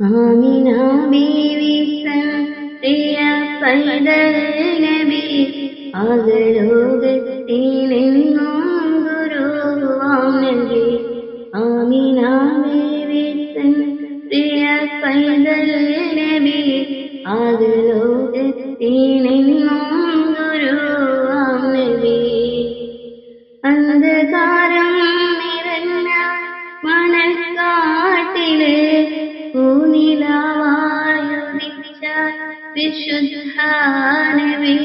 ആമിന ബീവി തൻ പ്രിയ പൈതൽ നബി അകലോകത്തിലെങ്ങും ഗുരുവാം നബി. ആമിന ബീവി തൻ പ്രിയ പൈതൽ നബി അകലോകത്തിലെങ്ങും ഗുരുവാം നബി. അന്ധകാരം നിറഞ്ഞ മണൽക്കാട്ടില് പൂനിലാവായുദിച്ച വിശുദ്ധ നബി.